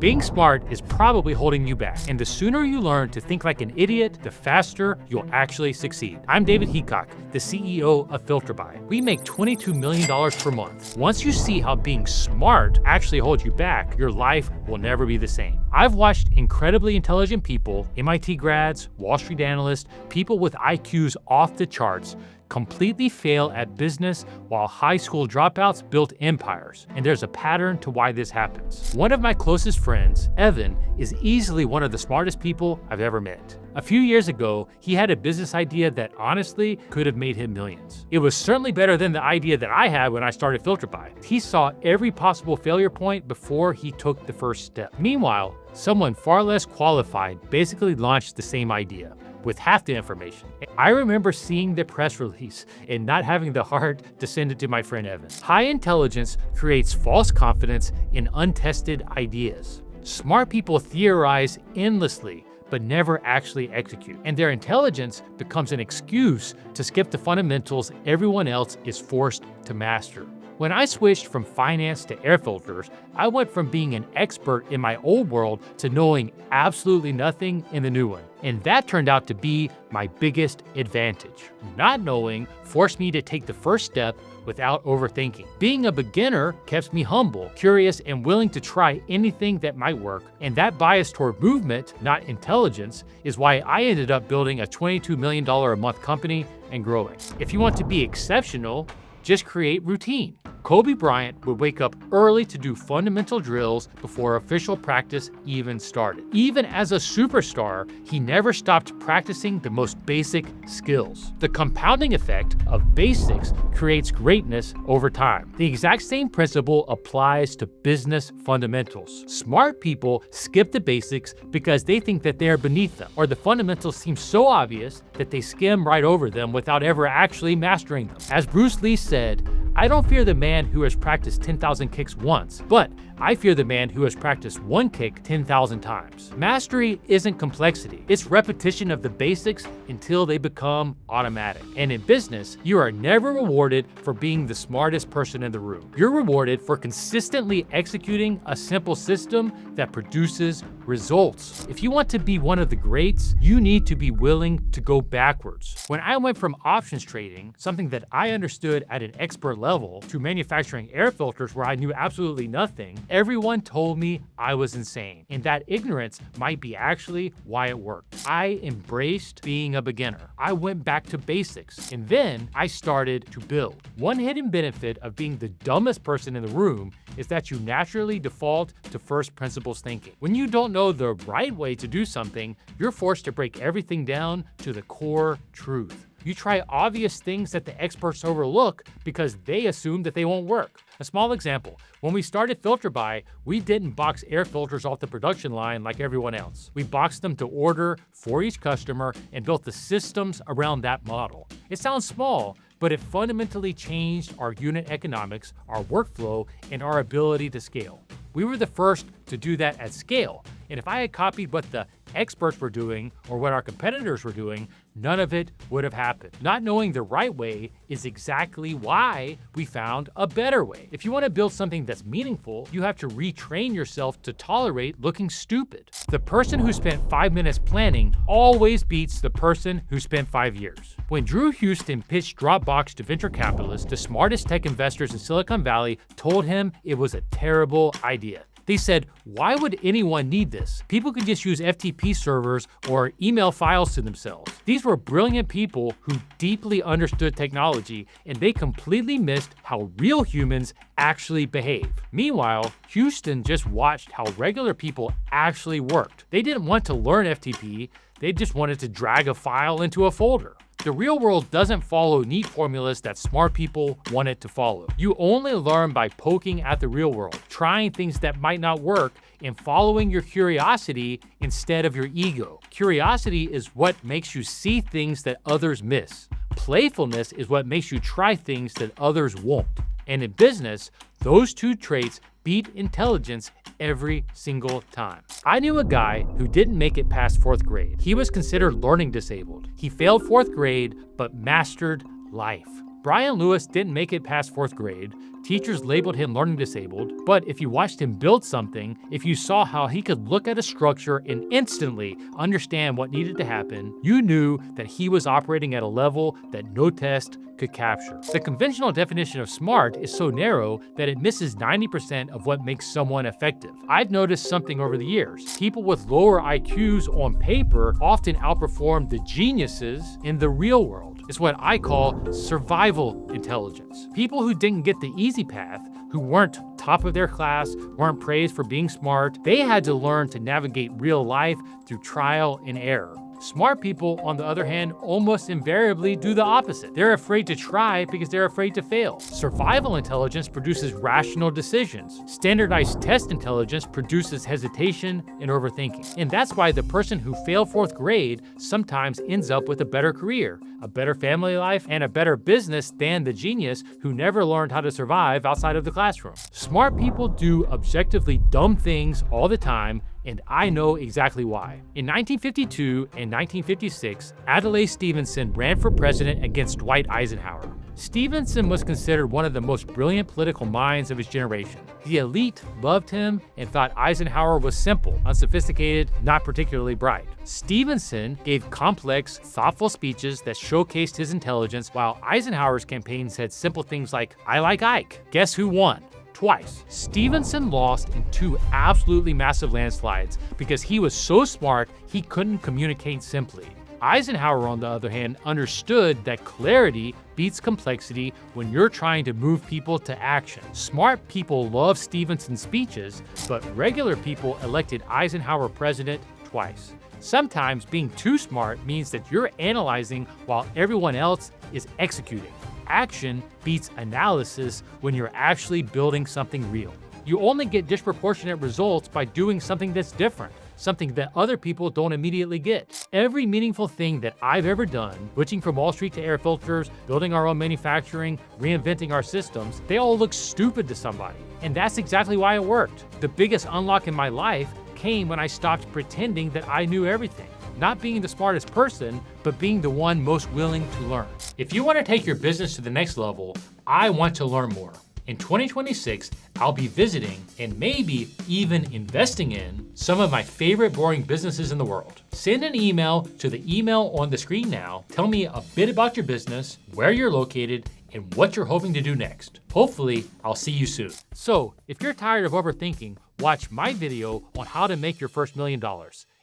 Being smart is probably holding you back, and the sooner you learn to think like an idiot, the faster you'll actually succeed. I'm David Heacock, the CEO of FilterBuy. We make $22 million per month. Once you see how being smart actually holds you back, your life will never be the same. I've watched incredibly intelligent people, MIT grads, Wall Street analysts, people with IQs off the charts, completely fail at business while high school dropouts built empires. And there's a pattern to why this happens. One of my closest friends, Evan, is easily one of the smartest people I've ever met. A few years ago, he had a business idea that honestly could have made him millions. It was certainly better than the idea that I had when I started FilterBuy. He saw every possible failure point before he took the first step. Meanwhile, someone far less qualified basically launched the same idea with half the information. I remember seeing the press release and not having the heart to send it to my friend Evan. High intelligence creates false confidence in untested ideas. Smart people theorize endlessly, but never actually execute. And their intelligence becomes an excuse to skip the fundamentals everyone else is forced to master. When I switched from finance to air filters, I went from being an expert in my old world to knowing absolutely nothing in the new one. And that turned out to be my biggest advantage. Not knowing forced me to take the first step without overthinking. Being a beginner kept me humble, curious, and willing to try anything that might work. And that bias toward movement, not intelligence, is why I ended up building a $22 million a month company and growing. If you want to be exceptional, just create routine. Kobe Bryant would wake up early to do fundamental drills before official practice even started. Even as a superstar, he never stopped practicing the most basic skills. The compounding effect of basics creates greatness over time. The exact same principle applies to business fundamentals. Smart people skip the basics because they think that they are beneath them, or the fundamentals seem so obvious that they skim right over them without ever actually mastering them. As Bruce Lee said, "I don't fear the man who has practiced 10,000 kicks once, but I fear the man who has practiced one kick 10,000 times." Mastery isn't complexity. It's repetition of the basics until they become automatic. And in business, you are never rewarded for being the smartest person in the room. You're rewarded for consistently executing a simple system that produces results. If you want to be one of the greats, you need to be willing to go backwards. When I went from options trading, something that I understood at an expert level, to manufacturing air filters where I knew absolutely nothing, everyone told me I was insane. And that ignorance might be actually why it worked. I embraced being a beginner. I went back to basics, and then I started to build. One hidden benefit of being the dumbest person in the room is that you naturally default to first principles thinking. When you don't know the right way to do something, you're forced to break everything down to the core truth. You try obvious things that the experts overlook because they assume that they won't work. A small example, when we started FilterBuy, we didn't box air filters off the production line like everyone else. We boxed them to order for each customer and built the systems around that model. It sounds small, but it fundamentally changed our unit economics, our workflow, and our ability to scale. We were the first to do that at scale. And if I had copied what the experts were doing or what our competitors were doing, none of it would have happened. Not knowing the right way is exactly why we found a better way. If you want to build something that's meaningful, you have to retrain yourself to tolerate looking stupid. The person who spent 5 minutes planning always beats the person who spent 5 years. When Drew Houston pitched Dropbox to venture capitalists, the smartest tech investors in Silicon Valley told him it was a terrible idea. They said, "Why would anyone need this? People could just use FTP servers or email files to themselves." These were brilliant people who deeply understood technology, and they completely missed how real humans actually behave. Meanwhile, Houston just watched how regular people actually worked. They didn't want to learn FTP, they just wanted to drag a file into a folder. The real world doesn't follow neat formulas that smart people want it to follow. You only learn by poking at the real world, trying things that might not work, and following your curiosity instead of your ego. Curiosity is what makes you see things that others miss. Playfulness is what makes you try things that others won't. And in business, those two traits beat intelligence every single time. I knew a guy who didn't make it past 4th grade. He was considered learning disabled. He failed 4th grade, but mastered life. Brian Lewis didn't make it past 4th grade. Teachers labeled him learning disabled, but if you watched him build something, if you saw how he could look at a structure and instantly understand what needed to happen, you knew that he was operating at a level that no test could capture. The conventional definition of smart is so narrow that it misses 90% of what makes someone effective. I've noticed something over the years. People with lower IQs on paper often outperform the geniuses in the real world. It's what I call survival intelligence. People who didn't get the easy path, who weren't top of their class, weren't praised for being smart, they had to learn to navigate real life through trial and error. Smart people, on the other hand, almost invariably do the opposite. They're afraid to try because they're afraid to fail. Survival intelligence produces rational decisions. Standardized test intelligence produces hesitation and overthinking. And that's why the person who failed 4th grade sometimes ends up with a better career, a better family life, and a better business than the genius who never learned how to survive outside of the classroom. Smart people do objectively dumb things all the time, and I know exactly why. In 1952 and 1956, Adlai Stevenson ran for president against Dwight Eisenhower. Stevenson was considered one of the most brilliant political minds of his generation. The elite loved him and thought Eisenhower was simple, unsophisticated, not particularly bright. Stevenson gave complex, thoughtful speeches that showcased his intelligence, while Eisenhower's campaign said simple things like, "I like Ike. Guess who won?" Twice. Stevenson lost in 2 absolutely massive landslides because he was so smart he couldn't communicate simply. Eisenhower, on the other hand, understood that clarity beats complexity when you're trying to move people to action. Smart people love Stevenson's speeches, but regular people elected Eisenhower president twice. Sometimes being too smart means that you're analyzing while everyone else is executing. Action beats analysis when you're actually building something real. You only get disproportionate results by doing something that's different, something that other people don't immediately get. Every meaningful thing that I've ever done, switching from Wall Street to air filters, building our own manufacturing, reinventing our systems, they all look stupid to somebody. And that's exactly why it worked. The biggest unlock in my life came when I stopped pretending that I knew everything. Not being the smartest person, but being the one most willing to learn. If you want to take your business to the next level, I want to learn more. In 2026, I'll be visiting and maybe even investing in some of my favorite boring businesses in the world. Send an email to the email on the screen now. Tell me a bit about your business, where you're located, and what you're hoping to do next. Hopefully, I'll see you soon. So, if you're tired of overthinking, watch my video on how to make your first $1 million.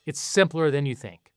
It's simpler than you think.